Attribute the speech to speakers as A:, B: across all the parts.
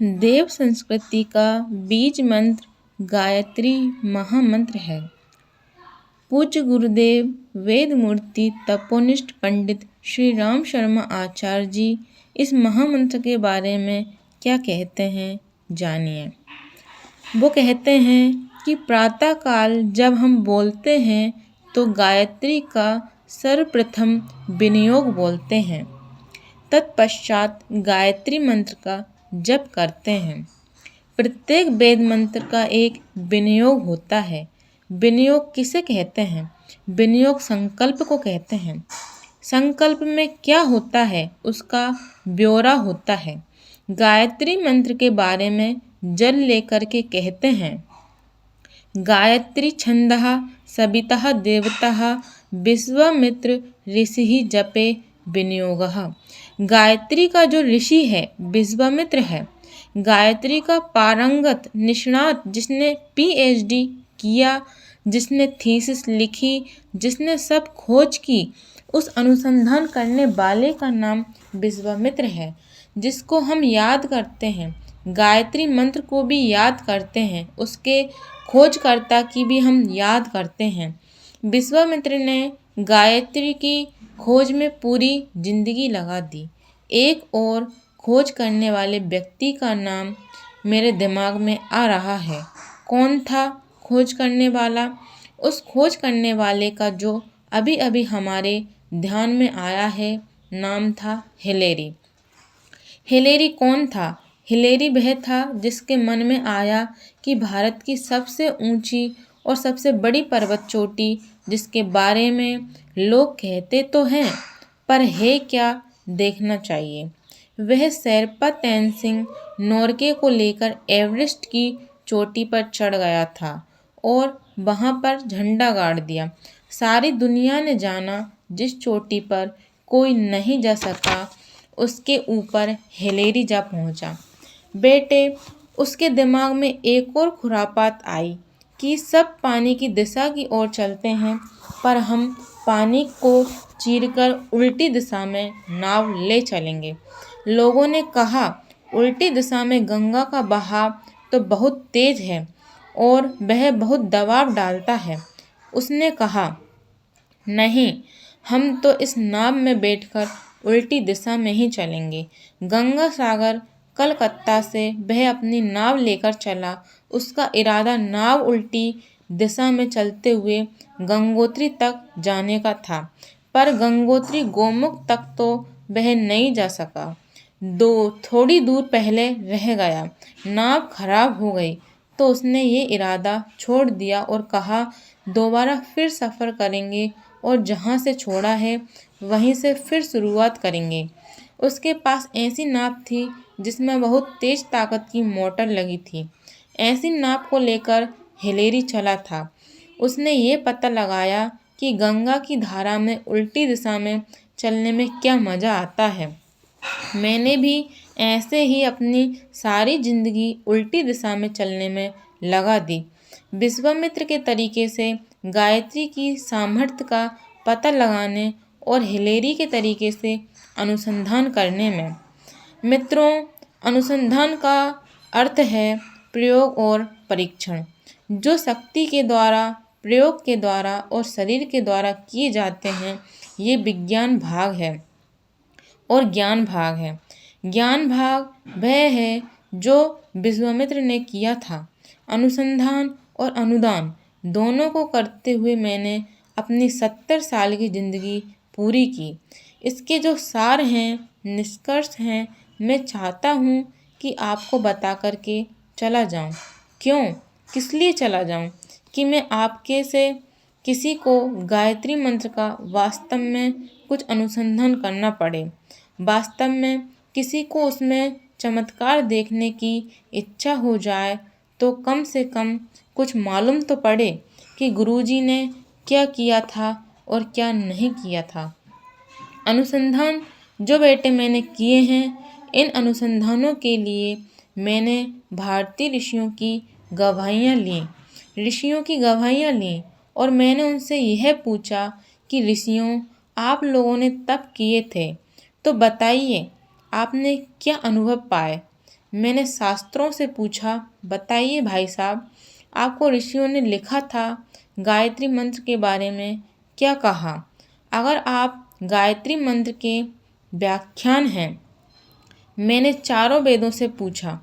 A: देव संस्कृति का बीज मंत्र गायत्री महामंत्र है। पूज्य गुरुदेव वेद मूर्ति तपोनिष्ठ पंडित श्री राम शर्मा आचार्य जी इस महामंत्र के बारे में क्या कहते हैं, जानिए। वो कहते हैं कि प्रातः काल जब हम बोलते हैं तो गायत्री का सर्वप्रथम विनियोग बोलते हैं, तत्पश्चात गायत्री मंत्र का जप करते हैं। प्रत्येक वेद मंत्र का एक विनियोग होता है। विनियोग किसे कहते हैं? विनियोग संकल्प को कहते हैं। संकल्प में क्या होता है उसका ब्यौरा होता है। गायत्री मंत्र के बारे में जल लेकर के कहते हैं, गायत्री छंदः सवितः देवतः विश्वामित्र ऋषि जपे विनियोगः। गायत्री का जो ऋषि है विश्वामित्र है। गायत्री का पारंगत निष्णात जिसने PhD किया, जिसने थीसिस लिखी, जिसने सब खोज की, उस अनुसंधान करने वाले का नाम विश्वामित्र है, जिसको हम याद करते हैं। गायत्री मंत्र को भी याद करते हैं, उसके खोजकर्ता की भी हम याद करते हैं। विश्वामित्र ने गायत्री की खोज में पूरी जिंदगी लगा दी। एक और खोज करने वाले व्यक्ति का नाम मेरे दिमाग में आ रहा है। कौन था खोज करने वाला? उस खोज करने वाले का जो अभी अभी हमारे ध्यान में आया है, नाम था हिलेरी। हिलेरी कौन था? हिलेरी वह था जिसके मन में आया कि भारत की सबसे ऊंची और सबसे बड़ी पर्वत चोटी, जिसके बारे में लोग कहते तो हैं पर है क्या, देखना चाहिए। वह शेरपा तेंजिंग नोरगे को लेकर एवरेस्ट की चोटी पर चढ़ गया था और वहां पर झंडा गाड़ दिया। सारी दुनिया ने जाना जिस चोटी पर कोई नहीं जा सका, उसके ऊपर हिलेरी जा पहुंचा। बेटे, उसके दिमाग में एक और खुरापात आई कि सब पानी की दिशा की ओर चलते हैं, पर हम पानी को चीरकर उल्टी दिशा में नाव ले चलेंगे। लोगों ने कहा, उल्टी दिशा में गंगा का बहाव तो बहुत तेज है और वह बहुत दबाव डालता है। उसने कहा, नहीं, हम तो इस नाव में बैठकर उल्टी दिशा में ही चलेंगे। गंगा सागर कलकत्ता से वह अपनी नाव लेकर चला। उसका इरादा नाव उल्टी दिशा में चलते हुए गंगोत्री तक जाने का था, पर गंगोत्री गोमुख तक तो वह नहीं जा सका। थोड़ी दूर पहले रह गया। नाव खराब हो गई तो उसने ये इरादा छोड़ दिया और कहा, दोबारा फिर सफ़र करेंगे और जहाँ से छोड़ा है वहीं से फिर शुरुआत करेंगे। उसके पास ऐसी नाव थी जिसमें बहुत तेज ताकत की मोटर लगी थी। ऐसी नाव को लेकर हिलेरी चला था। उसने ये पता लगाया कि गंगा की धारा में उल्टी दिशा में चलने में क्या मज़ा आता है। मैंने भी ऐसे ही अपनी सारी जिंदगी उल्टी दिशा में चलने में लगा दी, विश्वामित्र के तरीके से गायत्री की सामर्थ्य का पता लगाने और हिलेरी के तरीके से अनुसंधान करने में। मित्रों, अनुसंधान का अर्थ है प्रयोग और परीक्षण। जो शक्ति के द्वारा, प्रयोग के द्वारा और शरीर के द्वारा किए जाते हैं, ये विज्ञान भाग है और ज्ञान भाग है। ज्ञान भाग वह है जो विश्वामित्र ने किया था। अनुसंधान और अनुदान दोनों को करते हुए मैंने अपनी 70 साल की ज़िंदगी पूरी की। इसके जो सार हैं, निष्कर्ष हैं, मैं चाहता हूँ कि आपको बता करके चला जाऊँ। क्यों, किस लिए चला जाऊँ? कि मैं आपके से किसी को गायत्री मंत्र का वास्तव में कुछ अनुसंधान करना पड़े, वास्तव में किसी को उसमें चमत्कार देखने की इच्छा हो जाए, तो कम से कम कुछ मालूम तो पड़े कि गुरुजी ने क्या किया था और क्या नहीं किया था। अनुसंधान जो बेटे मैंने किए हैं, इन अनुसंधानों के लिए मैंने भारतीय ऋषियों की गवाहियाँ लीं, ऋषियों की गवाहियाँ लीं और मैंने उनसे यह पूछा कि ऋषियों, आप लोगों ने तप किए थे तो बताइए आपने क्या अनुभव पाए। मैंने शास्त्रों से पूछा, बताइए भाई साहब, आपको ऋषियों ने लिखा था गायत्री मंत्र के बारे में क्या कहा? अगर आप गायत्री मंत्र के व्याख्यान हैं। मैंने चारों वेदों से पूछा।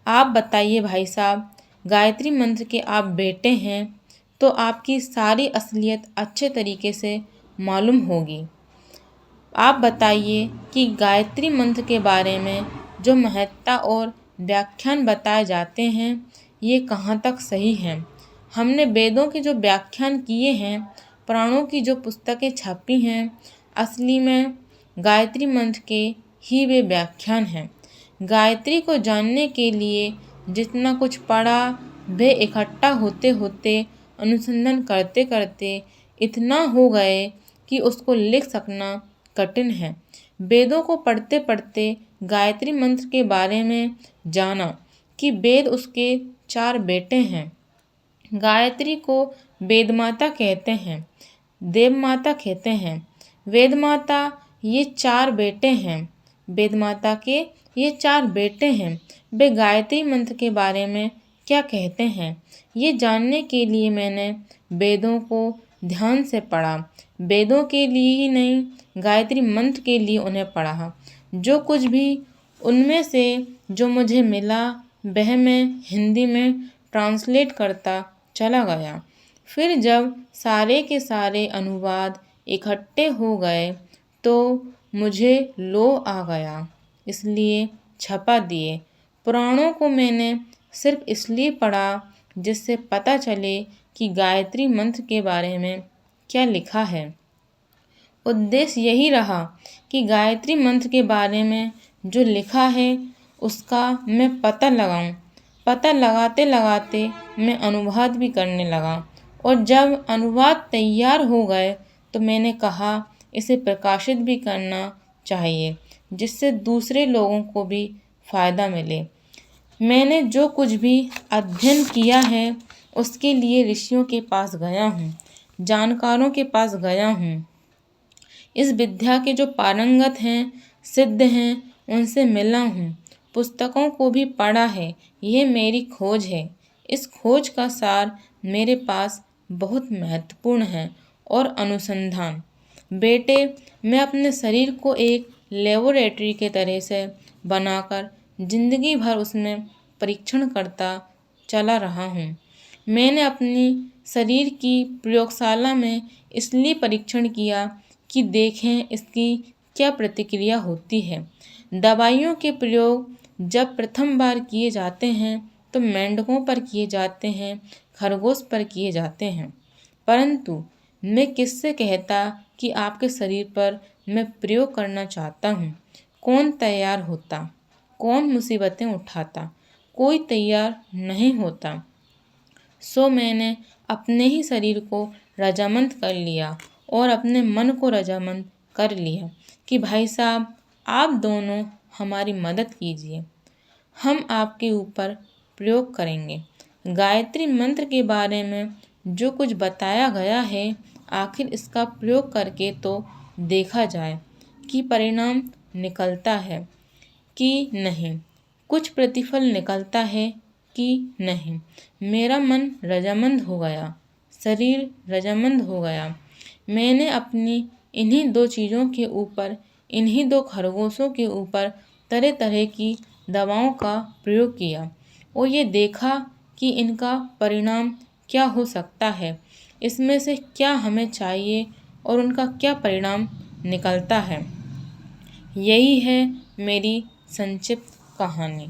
A: आप बताइए भाई साहब, गायत्री मंत्र के आप बेटे हैं तो आपकी सारी असलियत अच्छे तरीके से मालूम होगी। आप बताइए कि गायत्री मंत्र के बारे में जो महत्ता और व्याख्यान बताए जाते हैं, ये कहाँ तक सही हैं? हमने वेदों के जो व्याख्यान किए हैं, पुराणों की जो पुस्तकें छपी हैं, असली में गायत्री मंत्र के ही वे व्याख्यान हैं। गायत्री को जानने के लिए जितना कुछ पढ़ा, वे इकट्ठा होते होते, अनुसंधान करते करते इतना हो गए कि उसको लिख सकना कठिन है। वेदों को पढ़ते पढ़ते गायत्री मंत्र के बारे में जाना कि वेद उसके 4 बेटे हैं। गायत्री को वेद माता कहते हैं, देव माता कहते हैं। वेद माता ये 4 बेटे हैं। वेद माता के ये 4 बेटे हैं। वे गायत्री मंत्र के बारे में क्या कहते हैं, ये जानने के लिए मैंने वेदों को ध्यान से पढ़ा। वेदों के लिए ही नहीं, गायत्री मंत्र के लिए उन्हें पढ़ा। जो कुछ भी उनमें से जो मुझे मिला, वह मैं हिंदी में ट्रांसलेट करता चला गया। फिर जब सारे के सारे अनुवाद इकट्ठे हो गए तो मुझे लो आ गया, इसलिए छपा दिए। पुराणों को मैंने सिर्फ इसलिए पढ़ा जिससे पता चले कि गायत्री मंत्र के बारे में क्या लिखा है। उद्देश्य यही रहा कि गायत्री मंत्र के बारे में जो लिखा है उसका मैं पता लगाऊं। पता लगाते लगाते मैं अनुवाद भी करने लगा और जब अनुवाद तैयार हो गए तो मैंने कहा इसे प्रकाशित भी करना चाहिए, जिससे दूसरे लोगों को भी फ़ायदा मिले। मैंने जो कुछ भी अध्ययन किया है उसके लिए ऋषियों के पास गया हूँ, जानकारों के पास गया हूँ। इस विद्या के जो पारंगत हैं, सिद्ध हैं, उनसे मिला हूँ। पुस्तकों को भी पढ़ा है। ये मेरी खोज है। इस खोज का सार मेरे पास बहुत महत्वपूर्ण है और अनुसंधान। बेटे, मैं अपने शरीर को एक लेबोरेटरी के तरह से बनाकर जिंदगी भर उसमें परीक्षण करता चला रहा हूँ। मैंने अपनी शरीर की प्रयोगशाला में इसलिए परीक्षण किया कि देखें इसकी क्या प्रतिक्रिया होती है। दवाइयों के प्रयोग जब प्रथम बार किए जाते हैं तो मेंढकों पर किए जाते हैं, खरगोश पर किए जाते हैं, परंतु मैं किससे कहता कि आपके शरीर पर मैं प्रयोग करना चाहता हूँ। कौन तैयार होता, कौन मुसीबतें उठाता? कोई तैयार नहीं होता। सो मैंने अपने ही शरीर को रजामंद कर लिया और अपने मन को रजामंद कर लिया कि भाई साहब, आप दोनों हमारी मदद कीजिए, हम आपके ऊपर प्रयोग करेंगे। गायत्री मंत्र के बारे में जो कुछ बताया गया है, आखिर इसका प्रयोग करके तो देखा जाए कि परिणाम निकलता है कि नहीं, कुछ प्रतिफल निकलता है कि नहीं। मेरा मन रजामंद हो गया, शरीर रजामंद हो गया। मैंने अपनी इन्हीं 2 चीज़ों के ऊपर, इन्हीं 2 खरगोशों के ऊपर तरह तरह की दवाओं का प्रयोग किया और ये देखा कि इनका परिणाम क्या हो सकता है, इसमें से क्या हमें चाहिए और उनका क्या परिणाम निकलता है। यही है मेरी संक्षिप्त कहानी।